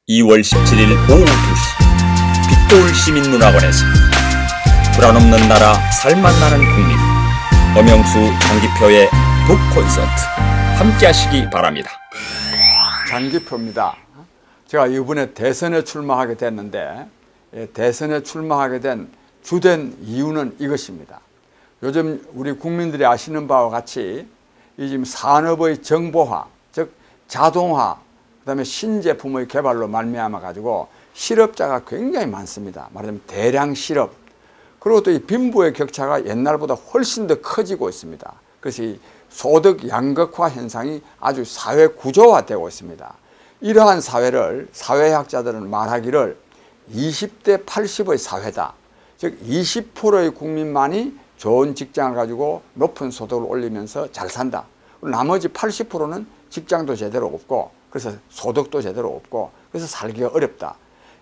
2월 17일 오후 2시 빛돌 시민문화관에서 불안 없는 나라 살맛 나는 국민 엄영수 장기표의 북콘서트 함께 하시기 바랍니다. 장기표입니다. 제가 이번에 대선에 출마하게 됐는데 대선에 출마하게 된 주된 이유는 이것입니다. 요즘 우리 국민들이 아시는 바와 같이 이 지금 산업의 정보화, 즉 자동화, 그다음에 신제품의 개발로 말미암아 가지고 실업자가 굉장히 많습니다. 말하자면 대량 실업. 그리고 또 이 빈부의 격차가 옛날보다 훨씬 더 커지고 있습니다. 그래서 이 소득 양극화 현상이 아주 사회 구조화되고 있습니다. 이러한 사회를 사회학자들은 말하기를 20대 80의 사회다. 즉 20%의 국민만이 좋은 직장을 가지고 높은 소득을 올리면서 잘 산다. 나머지 80%는 직장도 제대로 없고 그래서 소득도 제대로 없고 그래서 살기가 어렵다.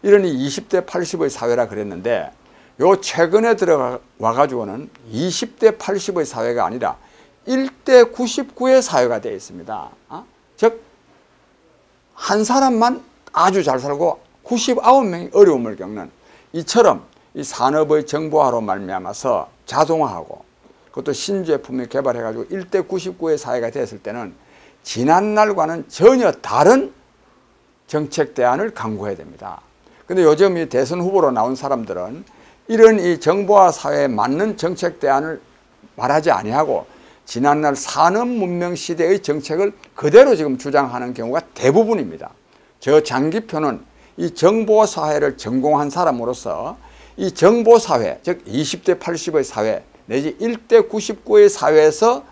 이러니 20대 80의 사회라 그랬는데 요 최근에 들어와 가지고는 20대 80의 사회가 아니라 1대 99의 사회가 되어 있습니다. 즉 한 사람만 아주 잘 살고 99명이 어려움을 겪는 이처럼 이 산업의 정보화로 말미암아서 자동화하고 그것도 신제품을 개발해 가지고 1대 99의 사회가 됐을 때는 지난날과는 전혀 다른 정책 대안을 강구해야 됩니다. 근데 요즘 이 대선 후보로 나온 사람들은 이런 이 정보화 사회에 맞는 정책 대안을 말하지 아니하고 지난날 산업 문명 시대의 정책을 그대로 지금 주장하는 경우가 대부분입니다. 저 장기표는 이 정보 사회를 전공한 사람으로서 이 정보 사회, 즉 20대 80의 사회 내지 1대 99의 사회에서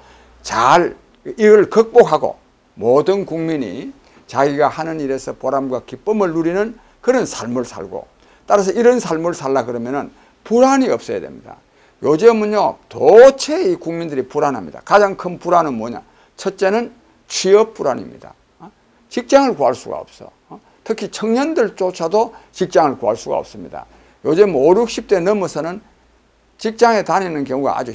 잘 이걸 극복하고 모든 국민이 자기가 하는 일에서 보람과 기쁨을 누리는 그런 삶을 살고 따라서 이런 삶을 살라 그러면은 불안이 없어야 됩니다. 요즘은요 도체 이 국민들이 불안합니다. 가장 큰 불안은 뭐냐? 첫째는 취업 불안입니다. 직장을 구할 수가 없어. 특히 청년들조차도 직장을 구할 수가 없습니다. 요즘 5, 60대 넘어서는 직장에 다니는 경우가 아주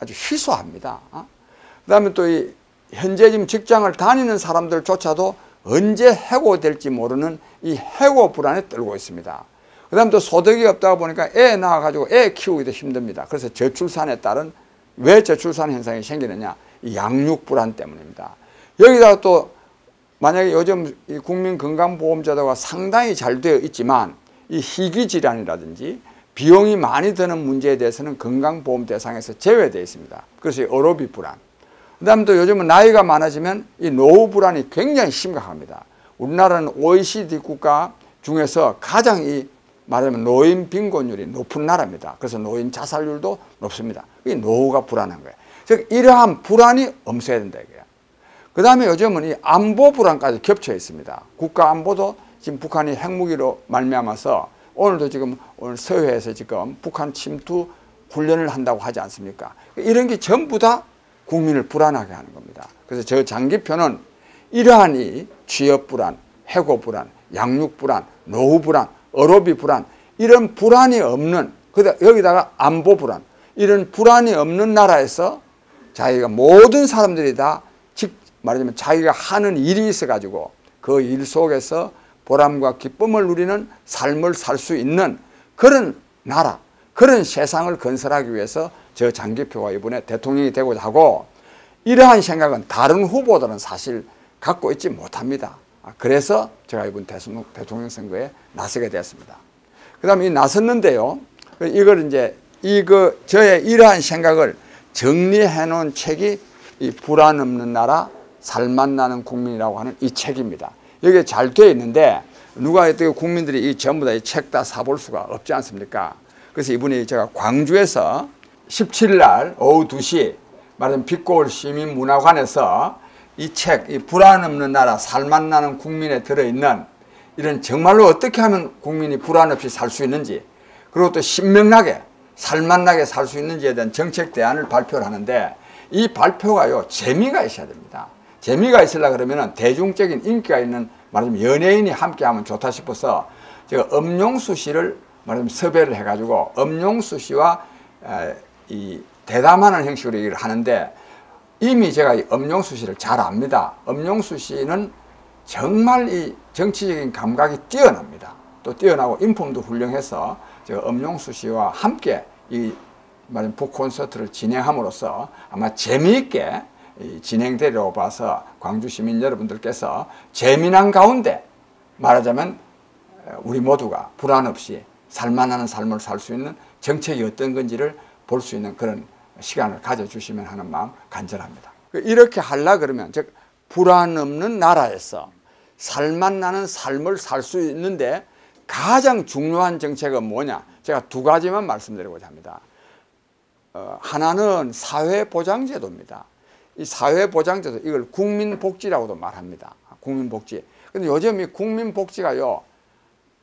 희소합니다. 그 다음에 또 이 현재 지금 직장을 다니는 사람들조차도 언제 해고될지 모르는 이 해고 불안에 떨고 있습니다. 그 다음에 또 소득이 없다가 보니까 애 낳아가지고 애 키우기도 힘듭니다. 그래서 저출산에 따른 왜 저출산 현상이 생기느냐? 이 양육 불안 때문입니다. 여기다가 또 만약에 요즘 이 국민건강보험제도가 상당히 잘 되어 있지만 이 희귀질환이라든지 비용이 많이 드는 문제에 대해서는 건강보험 대상에서 제외되어 있습니다. 그래서 의료비 불안. 그 다음에 또 요즘은 나이가 많아지면 이 노후 불안이 굉장히 심각합니다. 우리나라는 OECD 국가 중에서 가장 이 말하자면 노인 빈곤율이 높은 나라입니다. 그래서 노인 자살률도 높습니다. 이 노후가 불안한 거예요. 즉 이러한 불안이 없어야 된다 이거예요. 그 다음에 요즘은 이 안보 불안까지 겹쳐 있습니다. 국가 안보도 지금 북한이 핵무기로 말미암아서 오늘도 지금 오늘 서해에서 지금 북한 침투 훈련을 한다고 하지 않습니까? 이런 게 전부 다 국민을 불안하게 하는 겁니다. 그래서 저 장기표는 이러한 이 취업 불안, 해고 불안, 양육 불안, 노후 불안, 의료비 불안 이런 불안이 없는 여기다가 안보 불안 이런 불안이 없는 나라에서 자기가 모든 사람들이 다 말하자면 자기가 하는 일이 있어 가지고 그 일 속에서 보람과 기쁨을 누리는 삶을 살 수 있는 그런 나라 그런 세상을 건설하기 위해서 저 장기표가 이번에 대통령이 되고자 하고 이러한 생각은 다른 후보들은 사실 갖고 있지 못합니다. 그래서 제가 이번 대통령 선거에 나서게 되었습니다. 그 다음에 나섰는데요. 이걸 이제 저의 이러한 생각을 정리해 놓은 책이 이 불안 없는 나라 살맛 나는 국민이라고 하는 이 책입니다. 여기에 잘 되어 있는데 누가 어떻게 국민들이 이 전부 다 이 책 다 사볼 수가 없지 않습니까? 그래서 이분이 제가 광주에서 17일 날 오후 2시 말하자면 빛골 시민문화관에서 이 책, 이 불안 없는 나라 살맛 나는 국민에 들어있는 이런 정말로 어떻게 하면 국민이 불안 없이 살 수 있는지 그리고 또 신명나게 살맛 나게 살 수 있는지에 대한 정책 대안을 발표를 하는데 이 발표가요 재미가 있어야 됩니다. 재미가 있으려 그러면 대중적인 인기가 있는 말하자면 연예인이 함께하면 좋다 싶어서 제가 엄용수 씨를 말하자면 섭외를 해가지고 엄용수 씨와 이 대담하는 형식으로 얘기를 하는데 이미 제가 이 엄용수 씨를 잘 압니다. 엄용수 씨는 정말 이 정치적인 감각이 뛰어납니다. 또 뛰어나고 인품도 훌륭해서 엄용수 씨와 함께 이 북콘서트를 진행함으로써 아마 재미있게 진행되리라고 봐서 광주 시민 여러분들께서 재미난 가운데 말하자면 우리 모두가 불안 없이 살만한 삶을 살 수 있는 정책이 어떤 건지를 볼 수 있는 그런 시간을 가져주시면 하는 마음 간절합니다. 이렇게 하려 그러면 즉 불안 없는 나라에서 살만나는 삶을 살 수 있는데 가장 중요한 정책은 뭐냐? 제가 두 가지만 말씀드리고자 합니다. 하나는 사회보장제도입니다. 이 사회보장제도, 이걸 국민복지라고도 말합니다. 국민복지. 근데 요즘 이 국민복지가요,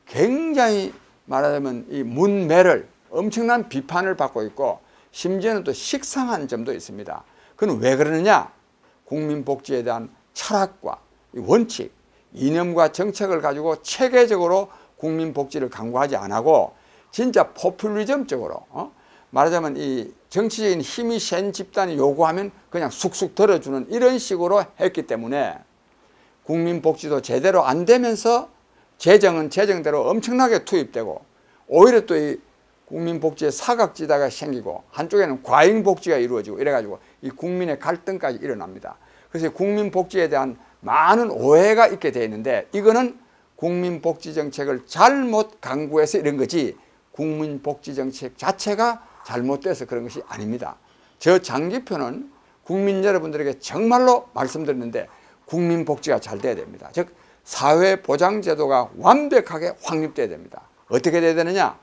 굉장히 말하자면 이 문매를 엄청난 비판을 받고 있고, 심지어는 또 식상한 점도 있습니다. 그건 왜 그러느냐? 국민복지에 대한 철학과 원칙, 이념과 정책을 가지고 체계적으로 국민복지를 강구하지 않고, 진짜 포퓰리즘적으로, 말하자면 이 정치적인 힘이 센 집단이 요구하면 그냥 쑥쑥 들어주는 이런 식으로 했기 때문에 국민복지도 제대로 안 되면서 재정은 재정대로 엄청나게 투입되고, 오히려 또 이 국민복지에 사각지대가 생기고 한쪽에는 과잉복지가 이루어지고 이래가지고 이 국민의 갈등까지 일어납니다. 그래서 국민복지에 대한 많은 오해가 있게 되어 있는데, 이거는 국민복지 정책을 잘못 강구해서 이런 거지 국민복지 정책 자체가 잘못돼서 그런 것이 아닙니다. 저 장기표는 국민 여러분들에게 정말로 말씀드렸는데 국민복지가 잘 돼야 됩니다. 즉 사회보장제도가 완벽하게 확립돼야 됩니다. 어떻게 돼야 되느냐?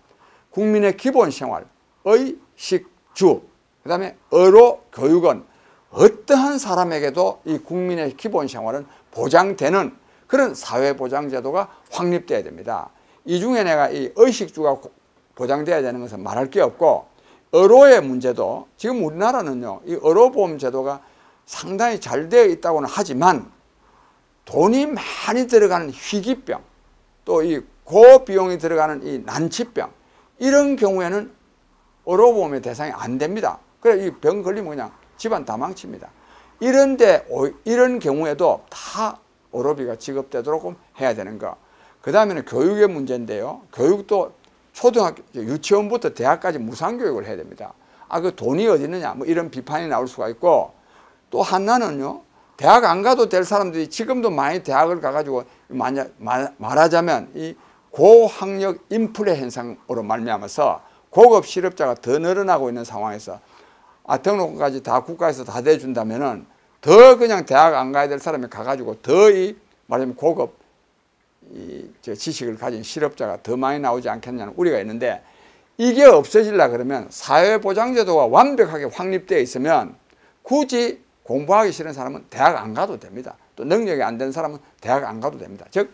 국민의 기본생활, 의, 식, 주, 그 다음에 의료, 교육은 어떠한 사람에게도 이 국민의 기본생활은 보장되는 그런 사회보장제도가 확립돼야 됩니다. 이 중에 내가 이 의식주가 보장돼야 되는 것은 말할 게 없고, 의료의 문제도 지금 우리나라는요, 이 의료보험 제도가 상당히 잘 되어 있다고는 하지만 돈이 많이 들어가는 희귀병, 또 이 고비용이 들어가는 이 난치병, 이런 경우에는 의료보험의 대상이 안 됩니다. 그래 이 병 걸리면 그냥 집안 다 망칩니다. 이런 경우에도 다 의료비가 지급되도록 해야 되는 거. 그 다음에는 교육의 문제인데요. 교육도 초등학교, 유치원부터 대학까지 무상교육을 해야 됩니다. 그 돈이 어디 있느냐, 뭐 이런 비판이 나올 수가 있고, 또 하나는요, 대학 안 가도 될 사람들이 지금도 많이 대학을 가가지고 말하자면 이 고학력 인플레 현상으로 말미암아서 고급 실업자가 더 늘어나고 있는 상황에서 등록금까지 다 국가에서 다 대준다면은 더 그냥 대학 안 가야 될 사람이 가가지고 더 이 말하자면 고급 지식을 가진 실업자가 더 많이 나오지 않겠냐는 우려가 있는데, 이게 없어지려 그러면 사회보장제도가 완벽하게 확립되어 있으면 굳이 공부하기 싫은 사람은 대학 안 가도 됩니다. 또 능력이 안 되는 사람은 대학 안 가도 됩니다. 즉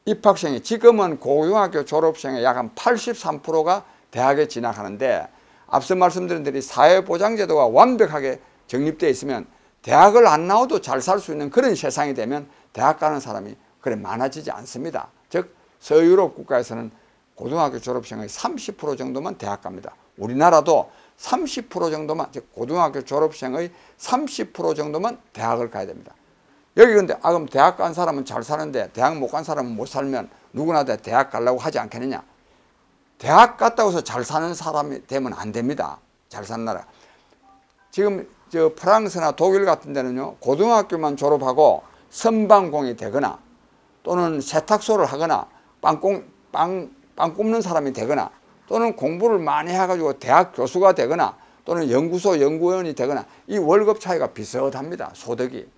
입학생이 지금은 고등학교 졸업생의 약 한 83%가 대학에 진학하는데, 앞서 말씀드린 대로 사회보장제도가 완벽하게 정립되어 있으면 대학을 안 나와도 잘 살 수 있는 그런 세상이 되면 대학 가는 사람이 그래 많아지지 않습니다. 즉 서유럽 국가에서는 고등학교 졸업생의 30% 정도만 대학 갑니다. 우리나라도 30% 정도만, 즉 고등학교 졸업생의 30% 정도만 대학을 가야 됩니다. 여기 근데 그럼 대학 간 사람은 잘 사는데 대학 못 간 사람은 못 살면 누구나 다 대학 가려고 하지 않겠느냐? 대학 갔다고 해서 잘 사는 사람이 되면 안 됩니다. 잘 사는 나라. 지금 프랑스나 독일 같은 데는요, 고등학교만 졸업하고 선방공이 되거나 또는 세탁소를 하거나 빵 굽는 사람이 되거나 또는 공부를 많이 해가지고 대학 교수가 되거나 또는 연구소 연구원이 되거나 이 월급 차이가 비슷합니다. 소득이.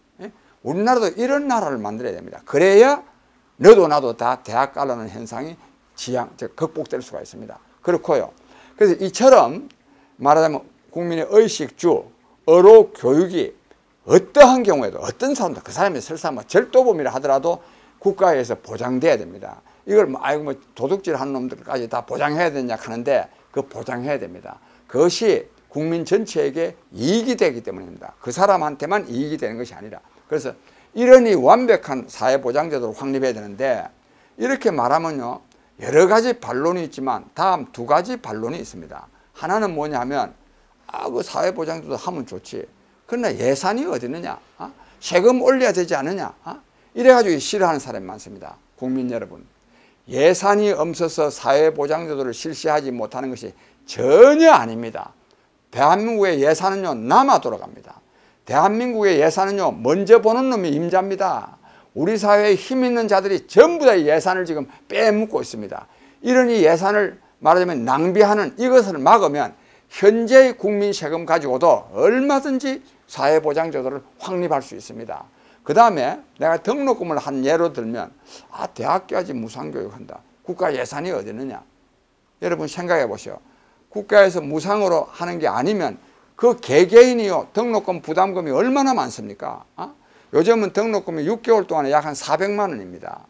우리나라도 이런 나라를 만들어야 됩니다. 그래야 너도 나도 다 대학 가려는 현상이 극복될 수가 있습니다. 그렇고요. 그래서 이처럼 말하자면 국민의 의식주, 의료 교육이 어떠한 경우에도 어떤 사람도 그 사람이 설사 절도범이라 하더라도 국가에서 보장돼야 됩니다. 이걸 도둑질 하는 놈들까지 다 보장해야 되냐 하는데 그 보장해야 됩니다. 그것이 국민 전체에게 이익이 되기 때문입니다. 그 사람한테만 이익이 되는 것이 아니라. 그래서 이러니 완벽한 사회보장제도를 확립해야 되는데, 이렇게 말하면요 여러 가지 반론이 있지만 다음 두 가지 반론이 있습니다. 하나는 뭐냐 하면 그 사회보장제도 하면 좋지. 그러나 예산이 어디 있느냐? 세금 올려야 되지 않느냐? 이래가지고 싫어하는 사람이 많습니다. 국민 여러분, 예산이 없어서 사회보장제도를 실시하지 못하는 것이 전혀 아닙니다. 대한민국의 예산은요, 남아 돌아갑니다. 대한민국의 예산은요, 먼저 보는 놈이 임자입니다. 우리 사회에 힘 있는 자들이 전부 다 예산을 지금 빼먹고 있습니다. 이러니 예산을 말하자면 낭비하는 이것을 막으면 현재의 국민 세금 가지고도 얼마든지 사회보장제도를 확립할 수 있습니다. 그 다음에 내가 등록금을 한 예로 들면, 대학교까지 무상교육한다. 국가 예산이 어디 있느냐? 여러분 생각해 보시오. 국가에서 무상으로 하는 게 아니면 그 개개인이요, 등록금 부담금이 얼마나 많습니까? 요즘은 등록금이 6개월 동안에 약 한 400만 원입니다.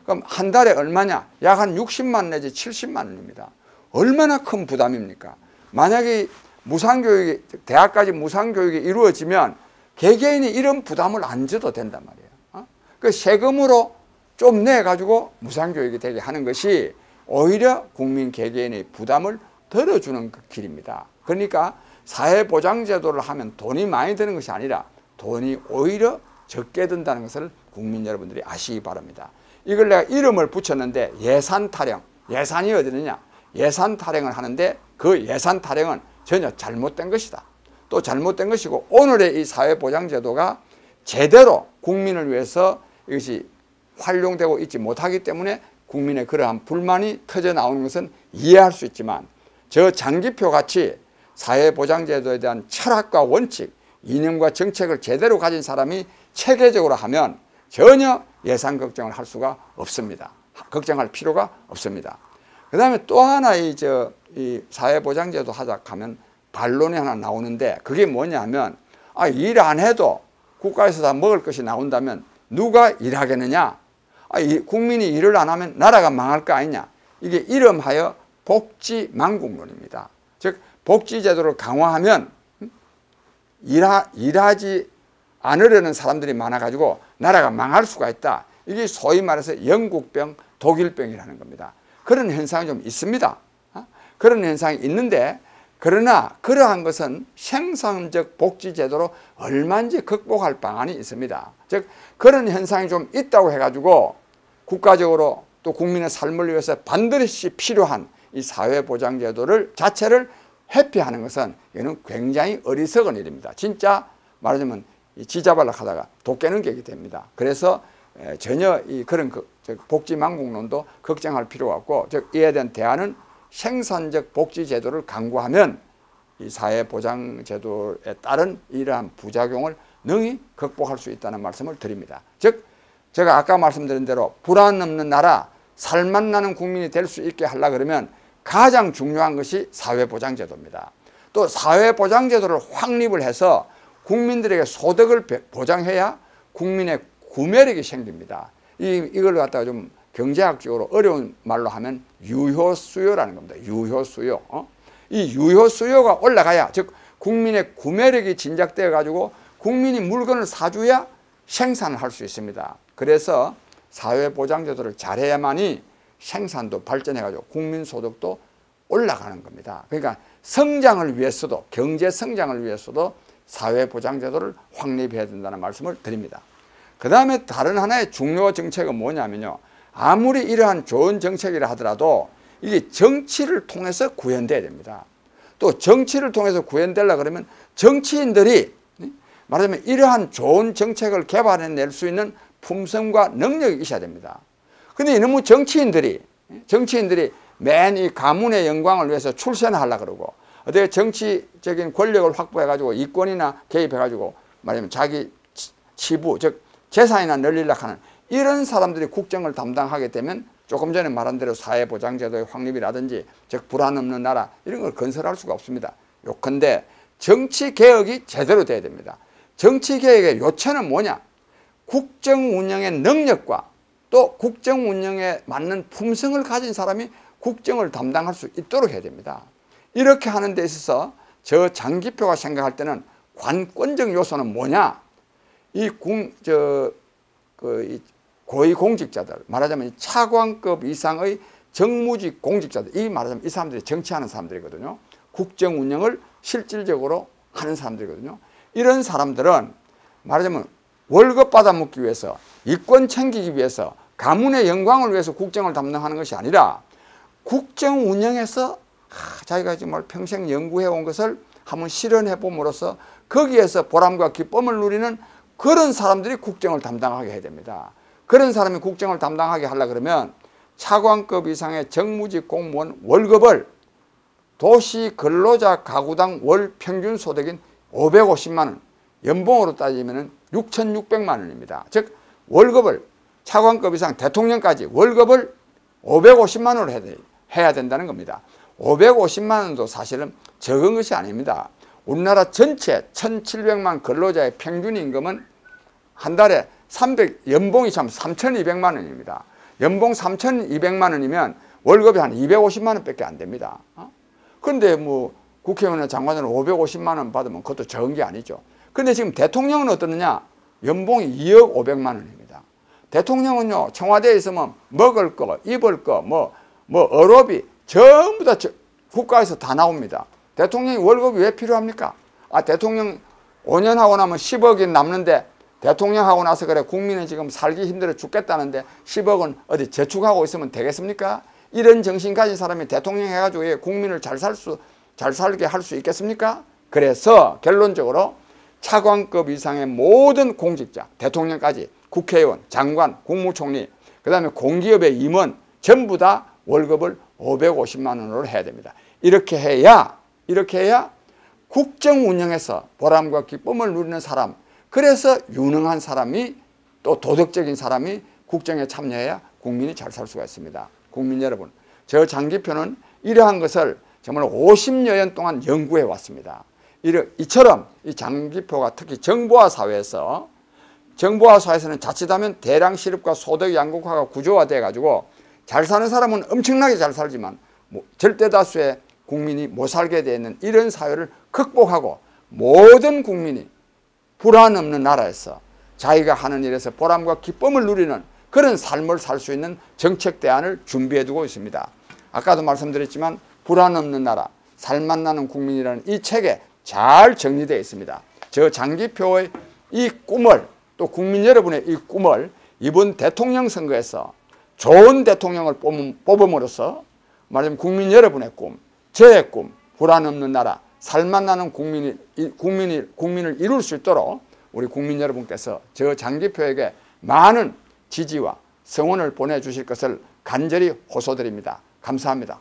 그럼 한 달에 얼마냐? 약 한 60만 원 내지 70만 원입니다. 얼마나 큰 부담입니까? 만약에 무상교육이, 대학까지 무상교육이 이루어지면 개개인이 이런 부담을 안 져도 된단 말이에요. 그 세금으로 좀 내가지고 무상교육이 되게 하는 것이 오히려 국민 개개인의 부담을 덜어주는 그 길입니다. 그러니까 사회보장제도를 하면 돈이 많이 드는 것이 아니라 돈이 오히려 적게 든다는 것을 국민 여러분들이 아시기 바랍니다. 이걸 내가 이름을 붙였는데 예산 타령, 예산이 어디 있느냐? 예산 타령을 하는데 그 예산 타령은 전혀 잘못된 것이다. 또 잘못된 것이고, 오늘의 이 사회보장제도가 제대로 국민을 위해서 이것이 활용되고 있지 못하기 때문에 국민의 그러한 불만이 터져 나오는 것은 이해할 수 있지만, 저 장기표 같이 사회보장제도에 대한 철학과 원칙, 이념과 정책을 제대로 가진 사람이 체계적으로 하면 전혀 예산 걱정을 할 수가 없습니다. 걱정할 필요가 없습니다. 그 다음에 또 하나 이 사회보장제도 하자 하면 반론이 하나 나오는데, 그게 뭐냐면, 일 안 해도 국가에서 다 먹을 것이 나온다면 누가 일하겠느냐? 국민이 일을 안 하면 나라가 망할 거 아니냐? 이게 이름하여 복지망국론입니다. 즉 복지제도를 강화하면 일하지 않으려는 사람들이 많아가지고 나라가 망할 수가 있다. 이게 소위 말해서 영국병, 독일병이라는 겁니다. 그런 현상이 좀 있습니다. 그런 현상이 있는데, 그러나 그러한 것은 생산적 복지제도로 얼마든지 극복할 방안이 있습니다. 즉 그런 현상이 좀 있다고 해가지고 국가적으로 또 국민의 삶을 위해서 반드시 필요한 이 사회보장제도를 자체를 회피하는 것은 이는 굉장히 어리석은 일입니다. 진짜 말하자면 지자발락 하다가 독 깨는 격이 됩니다. 그래서 전혀 그런 복지망국론도 걱정할 필요가 없고, 즉 이에 대한 대안은 생산적 복지제도를 강구하면 이 사회보장제도에 따른 이러한 부작용을 능히 극복할 수 있다는 말씀을 드립니다. 즉 제가 아까 말씀드린 대로 불안 없는 나라, 살맛 나는 국민이 될 수 있게 하려고 그러면 가장 중요한 것이 사회보장제도입니다. 또 사회보장제도를 확립을 해서 국민들에게 소득을 보장해야 국민의 구매력이 생깁니다. 이걸 갖다가 좀 경제학적으로 어려운 말로 하면 유효수요라는 겁니다. 유효수요. 이 유효수요가 올라가야, 즉 국민의 구매력이 진작되어 가지고 국민이 물건을 사줘야 생산을 할 수 있습니다. 그래서 사회보장제도를 잘해야만이 생산도 발전해가지고 국민소득도 올라가는 겁니다. 그러니까 성장을 위해서도, 경제 성장을 위해서도 사회보장제도를 확립해야 된다는 말씀을 드립니다. 그 다음에 다른 하나의 중요 정책은 뭐냐면요, 아무리 이러한 좋은 정책이라 하더라도 이게 정치를 통해서 구현돼야 됩니다. 또 정치를 통해서 구현되려고 그러면 정치인들이 말하자면 이러한 좋은 정책을 개발해낼 수 있는 품성과 능력이 있어야 됩니다. 근데 너무 정치인들이 맨 이 가문의 영광을 위해서 출세하려고 그러고, 어떻게 정치적인 권력을 확보해가지고 이권이나 개입해가지고 말하자면 자기 치부, 즉 재산이나 늘리려고 하는 이런 사람들이 국정을 담당하게 되면 조금 전에 말한 대로 사회보장제도의 확립이라든지 즉 불안 없는 나라 이런 걸 건설할 수가 없습니다. 요컨대 정치개혁이 제대로 돼야 됩니다. 정치개혁의 요체는 뭐냐? 국정 운영의 능력과 또 국정 운영에 맞는 품성을 가진 사람이 국정을 담당할 수 있도록 해야 됩니다. 이렇게 하는 데 있어서 저 장기표가 생각할 때는 관권적 요소는 뭐냐? 이 고위공직자들, 말하자면 차관급 이상의 정무직 공직자들, 이 말하자면 이 사람들이 정치하는 사람들이거든요. 국정 운영을 실질적으로 하는 사람들이거든요. 이런 사람들은 말하자면 월급 받아먹기 위해서 이권 챙기기 위해서 가문의 영광을 위해서 국정을 담당하는 것이 아니라 국정 운영에서 자기가 정말 평생 연구해 온 것을 한번 실현해 봄으로써 거기에서 보람과 기쁨을 누리는 그런 사람들이 국정을 담당하게 해야 됩니다. 그런 사람이 국정을 담당하게 하려고 그러면 차관급 이상의 정무직 공무원 월급을 도시 근로자 가구당 월 평균 소득인 550만 원, 연봉으로 따지면 6,600만 원입니다. 즉 월급을 차관급 이상 대통령까지 월급을 550만 원으로 해야 된다는 겁니다. 550만 원도 사실은 적은 것이 아닙니다. 우리나라 전체 1,700만 근로자의 평균 임금은 한 달에 연봉이 참 3,200만 원입니다. 연봉 3,200만 원이면 월급이 한 250만 원밖에 안 됩니다. 그런데 뭐 국회의원이나 장관들은 550만 원 받으면 그것도 적은 게 아니죠. 그런데 지금 대통령은 어떠느냐? 연봉이 2억 500만 원입니다. 대통령은요, 청와대에 있으면 먹을 거, 입을 거, 어로비 전부 다 국가에서 다 나옵니다. 대통령이 월급이 왜 필요합니까? 대통령 5년 하고 나면 10억이 남는데 대통령 하고 나서 그래 국민은 지금 살기 힘들어 죽겠다는데 10억은 어디 저축하고 있으면 되겠습니까? 이런 정신 가진 사람이 대통령 해가지고 국민을 잘 살게 할 수 있겠습니까? 그래서 결론적으로 차관급 이상의 모든 공직자, 대통령까지 국회의원, 장관, 국무총리, 그 다음에 공기업의 임원 전부 다 월급을 550만 원으로 해야 됩니다. 이렇게 해야 국정 운영에서 보람과 기쁨을 누리는 사람, 그래서 유능한 사람이 또 도덕적인 사람이 국정에 참여해야 국민이 잘 살 수가 있습니다. 국민 여러분, 저 장기표는 이러한 것을 정말 50여 년 동안 연구해 왔습니다. 이처럼 이 장기표가 특히 정보화 사회에서는 자칫하면 대량 실업과 소득 양극화가 구조화돼 가지고 잘 사는 사람은 엄청나게 잘 살지만 절대 다수의 국민이 못 살게 되는 이런 사회를 극복하고 모든 국민이 불안 없는 나라에서 자기가 하는 일에서 보람과 기쁨을 누리는 그런 삶을 살 수 있는 정책 대안을 준비해 두고 있습니다. 아까도 말씀드렸지만 불안 없는 나라, 살맛 나는 국민이라는 이 책에 잘 정리되어 있습니다. 저 장기표의 이 꿈을, 또 국민 여러분의 이 꿈을 이번 대통령 선거에서 좋은 대통령을 뽑음으로써 말하자면 국민 여러분의 꿈, 저의 꿈, 불안 없는 나라, 살맛 나는 국민을 이룰 수 있도록 우리 국민 여러분께서 저 장기표에게 많은 지지와 성원을 보내주실 것을 간절히 호소드립니다. 감사합니다.